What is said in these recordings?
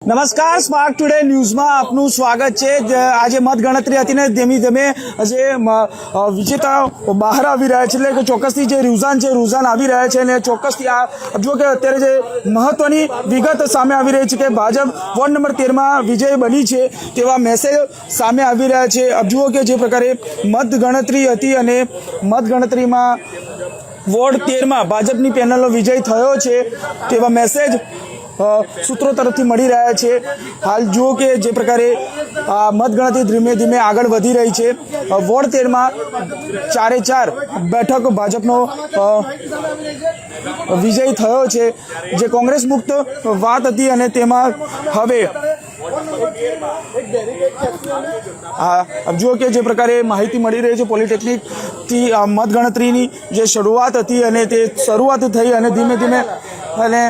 નમસ્કાર, spark today ન્યૂઝમાં આપનું સ્વાગત છે। આજે મતગણતરી હતી ને ધીમે ધીમે જે વિજેતાઓ બહાર આવી રહ્યા છે, એટલે કે ચોક્કસથી જે રૂઝાન આવી રહ્યા છે અને ચોક્કસથી આ જુઓ કે અત્યારે જે મહત્વની વિગત સામે આવી રહી છે કે ભાજપ વોર્ડ નંબર 13માં વિજય બની છે તેવા મેસેજ સામે આવી રહ્યા છે। જુઓ કે જે પ્રકારે મતગણતરી હતી અને મતગણતરીમાં વોર્ડ 13માં ભાજપની પેનલનો વિજય થયો છે તેવા મેસેજ सूत्रों तरफथी मળી રહ્યા છે। हाल जुओ के जे प्रकारे मतगणतरी धीमे धीमे आगळ वधी रही है। वोर्ड 13 में 4 बैठक भाजपनो विजय थयो छे, जे कांग्रेस मुक्त वात हती अने तेमां हवे अब जुओ के जे प्रकारे माहिती मળી रही है पॉलिटेक्निक थी मतगणतरीनी जे शुरुआत हती अने ते शुरुआत थई अने धीमे धीमे अने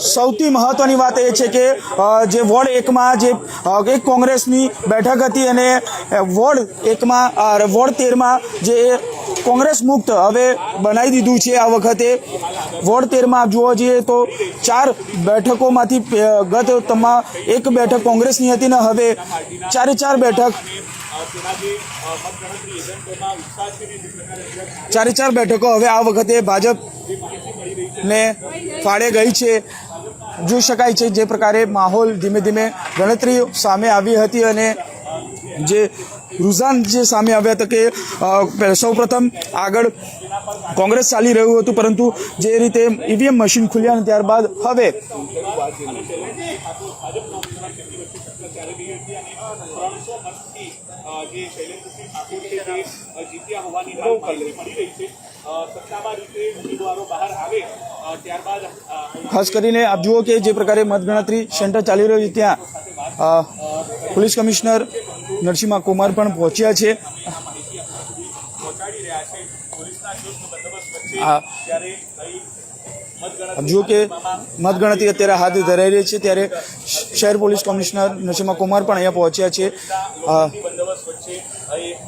સૌથી મહત્વની વાત એ છે કે જે વોર્ડ 1માં જે એક કોંગ્રેસની બેઠક હતી અને વોર્ડ 1માં વોર્ડ 13માં જે કોંગ્રેસ મુક્ત હવે બનાવી દીધું છે। આ વખતે વોર્ડ 13માં જોવા જઈએ તો 4 બેઠકોમાંથી ગત એક બેઠક કોંગ્રેસની હતી ને હવે 4 બેઠક 4 બેઠકો હવે આ વખતે ભાજપ ને ફાળે ગઈ છે। જોઈ શકાય છે જે પ્રકારે માહોલ ધીમે ધીમે ગણતરી સામે આવી હતી અને જે રૂઝાન જે સામે આવ્યા હતા કે સૌપ્રથમ આગળ કોંગ્રેસ ચાલી રહ્યું હતું, પરંતુ જે રીતે ઈવીએમ મશીન ખુલ્યા અને ત્યારબાદ હવે ખાસ કરીને આપ જુઓ કે જે પ્રકારે મતગણતરી સેન્ટર ચાલી રહ્યું છે ત્યાં પોલીસ કમિશનર નરસિંહ કુમાર પણ પહોંચ્યા છે। આપ જુઓ કે મતગણતરી અત્યારે હાથ ધરાઈ રહી છે ત્યારે શહેર પોલીસ કમિશનર નરસિંહ કુમાર પણ અહીંયા પહોંચ્યા છે।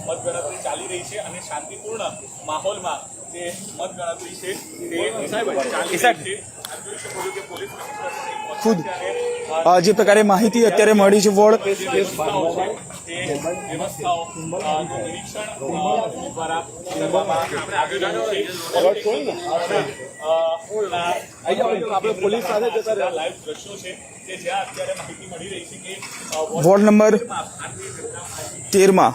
મતગણતરી ચાલી રહી છે અને શાંતિપૂર્ણ માહોલમાં જે મતગણતરી છે તે ખુદ જે પ્રકારે માહિતી અત્યારે મળી છે વોર્ડ વોર્ડ નંબર 13માં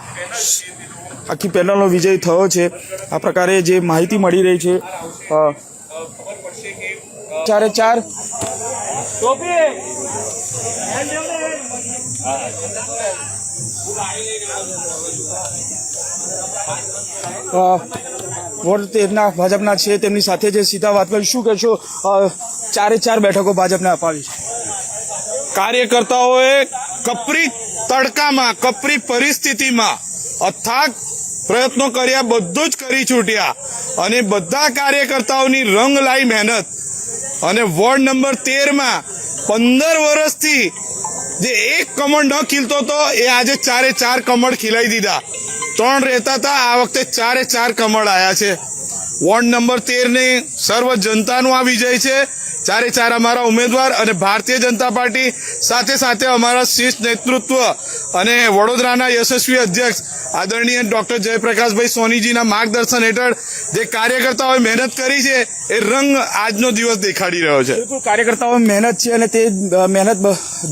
આખી પેનલનો વિજય થયો છે। આ પ્રકારે જે માહિતી મળી રહી છે 4 વોર્ડ 13ના ભાજપના છે, તેમની સાથે જે સીધા વાત કરી શું કહેશો? 4 બેઠકો ભાજપને અપાવી છે। કાર્યકર્તાઓએ કપરી તડકામાં કપરી પરિસ્થિતિમાં અથાગ પ્રયત્નો કર્યા, બધું જ કરી છૂટ્યા અને બધા કાર્યકર્તાઓની રંગ લાઈ મહેનત અને વોર્ડ નંબર 13માં 15 વર્ષથી જે એક કમળ ન ખીલતો હતો એ આજે 4 કમળ ખીલાઈ દીધા। 3 રહેતા હતા, આ વખતે 4 કમળ આવ્યા છે। વોર્ડ નંબર 13ની સર્વ જનતાનું આ વિજય છે। 4 અમારા ઉમેદવાર અને ભારતીય જનતા પાર્ટી સાથે સાથે અમારા શીર્ષ નેતૃત્વ અને વડોદરાના યશસ્વી અધ્યક્ષ આદરણીય ડોક્ટર જયપ્રકાશભાઈ સોનીજીના માર્ગદર્શન હેઠળ જે કાર્યકર્તાઓએ મહેનત કરી છે એ રંગ આજનો દિવસ દેખાડી રહ્યો છે। બિલકુલ, કાર્યકર્તાઓ મહેનત છે અને તે મહેનત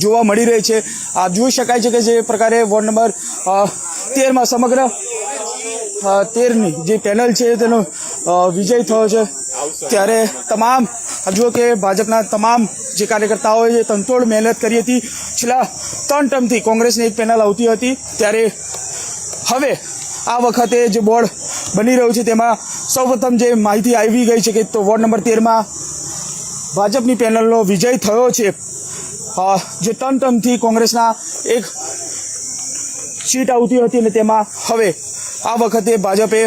જોવા મળી રહી છે। આપ જોઈ શકાય છે કે જે પ્રકારે વોર્ડ નંબર 13માં સમગ્ર 13ની જે પેનલ છે તેનો વિજય થયો છે। ત્યારે તમામ જુઓ કે ભાજપના તમામ જે કાર્યકર્તાઓએ જે તનતોડ મહેનત કરી હતી, છેલ્લા 3 ટર્મથી કોંગ્રેસની એક પેનલ આવતી હતી, ત્યારે હવે આ વખતે જે બોર્ડ બની રહ્યું છે તેમાં સૌપ્રથમ જે માહિતી આવી ગઈ છે કે તો વોર્ડ નંબર 13માં ભાજપની પેનલનો વિજય થયો છે। જે 3 ટર્મથી કોંગ્રેસના એક સીટ આવતી હતી અને તેમાં હવે આ વખતે ભાજપે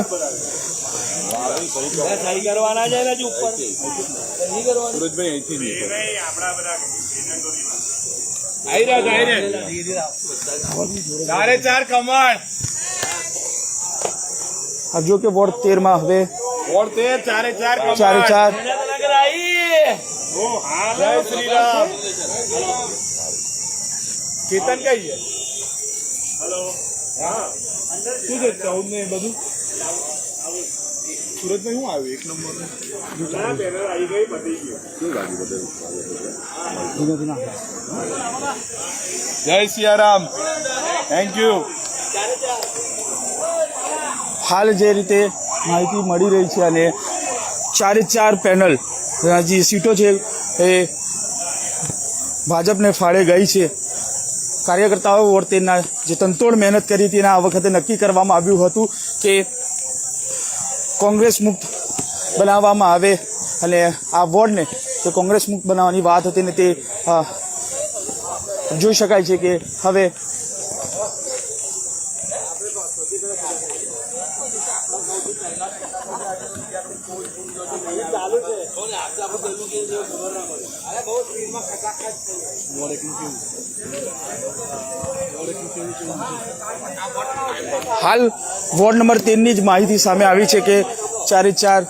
ચારે કમળ अब जो कि वोट 13 में हवे वोट 13 चारे चार चारे चार જય શ્રી રામ. કેતન કઈ છે? શું છે 14 ને બધું? સુરતમાં શું આવ્યું 1 નંબર જય સિયારામ. Thank you. હાલ જે રીતે માહિતી મળી રહી છે અને 4 પેનલ જે સીટો છે એ ભાજપને ફાળે ગઈ છે. કાર્યકર્તાઓ વર્તેના જે તનતોડ મહેનત કરી હતી આ વખતે નક્કી કરવામાં આવ્યું હતું કે કોંગ્રેસ મુક્ત બનાવવામાં આવે અને આ વોર્ડને તે કોંગ્રેસ મુક્ત બનાવવાની વાત હતી ને તે જોઈ શકાય છે કે હવે હાલ વોર્ડ નંબર 13ની જ માહિતી સામે આવી છે કે 4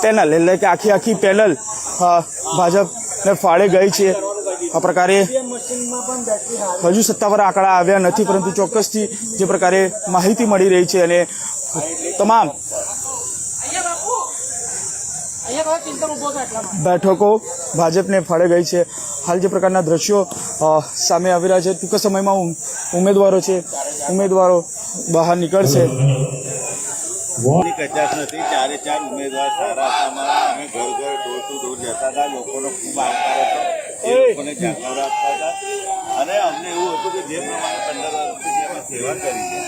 પેનલ એટલે કે આખી પેનલ ભાજપને ફાળે ગઈ છે. આ પ્રકારે હજુ સત્તાવાર આંકડા આવ્યા નથી પરંતુ ચોક્કસથી જે પ્રકારે માહિતી મળી રહી છે અને તમામ બેઠકો ભાજપને ફાળે ગઈ છે. હાલ જે પ્રકારના દ્રશ્યો સામે આવી રહ્યા છે ટૂંક સમયમાં ઉમેદવારો બહાર નીકળશે. કચાશ નથી. 4 ઉમેદવાર સારા હતા. અમારા અમે ઘર ડોર ટુ ડોર જતા હતા. લોકોનો ખૂબ આવકાર હતો. એ લોકોને જાગૃત આપતા હતા અને અમને એવું હતું કે જે પ્રમાણે 15 વર્ષથી જે અમે સેવા કરી છે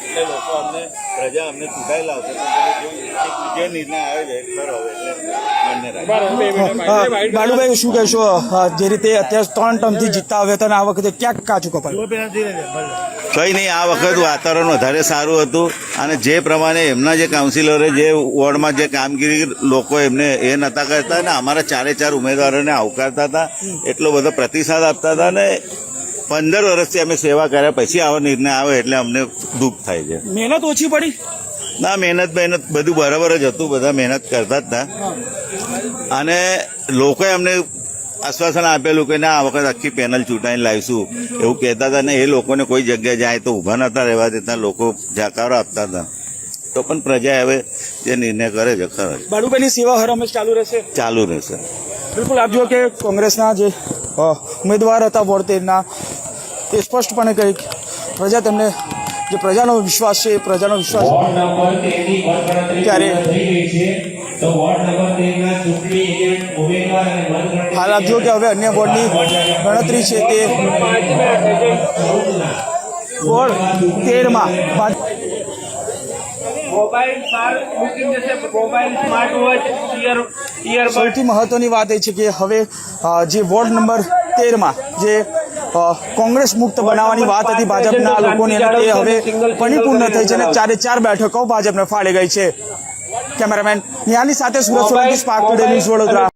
એટલે લોકો અમને પ્રજા અમને ચૂંટાઈ લાવશે. જે નિર્ણય આવે છે ખરો એટલે બંને બાળુભાઈ શું કહેશો જે રીતે અત્યારે 3 ટર્મથી જીતતા આવ્યા હતા અને આ વખતે ક્યાંક કાચું કપાયું? કંઈ નહીં, આ વખત વાતાવરણ વધારે સારું હતું અને જે પ્રમાણે એમના જે કાઉન્સિલરે જે વોર્ડમાં જે કામગીરી લોકો એમને એ નહોતા કરતા ને અમારા 4 ઉમેદવારોને આવકારતા હતા. એટલો બધો પ્રતિસાદ આપતા હતા ને 15 વર્ષથી અમે સેવા કર્યા પછી આવો નિર્ણય આવે એટલે અમને દુઃખ થાય છે. મહેનત ઓછી પડી? ના, મહેનત બધું બરાબર જ હતું. બધા મહેનત કરતા જ હતા અને લોકોએ અમને આશ્વાસન આપેલું કે ના આ વખત આખી પેનલ ચૂંટાઈને લાવીશું એવું કહેતા હતા ને એ લોકોને કોઈ જગ્યાએ જાય તો ઊભા નહોતા રહેવા દેતા. લોકો જાકારો આપતા હતા તો પણ પ્રજા હવે જે નિર્ણય કરે છે ખરો. બાળુભાઈની સેવા હર હંમેશ ચાલુ રહેશે? ચાલુ રહેશે. બિલકુલ આપ જુઓ કે કોંગ્રેસના જે ઉમેદવાર હતા વોર્ડ 13ના તે સ્પષ્ટપણે કહી પ્રજા તેમને જે પ્રજાનો વિશ્વાસ છે એ પ્રજાનો વિશ્વાસ ત્યારે હાલ આપ જુઓ કે હવે અન્ય વોર્ડની ગણતરી છે તે વોર્ડ 13માં સૌથી મહત્વની વાત એ છે કે હવે જે વોર્ડ નંબર 13માં જે કોંગ્રેસ મુક્ત બનાવવાની વાત હતી ભાજપના લોકોની અને તે હવે પરિપૂર્ણ થઈ છે અને 4 બેઠકો ભાજપને ફાળે ગઈ છે. કેમેરામેન નિહાલની સાથે Surat Solanki, spark today news, Vadodara.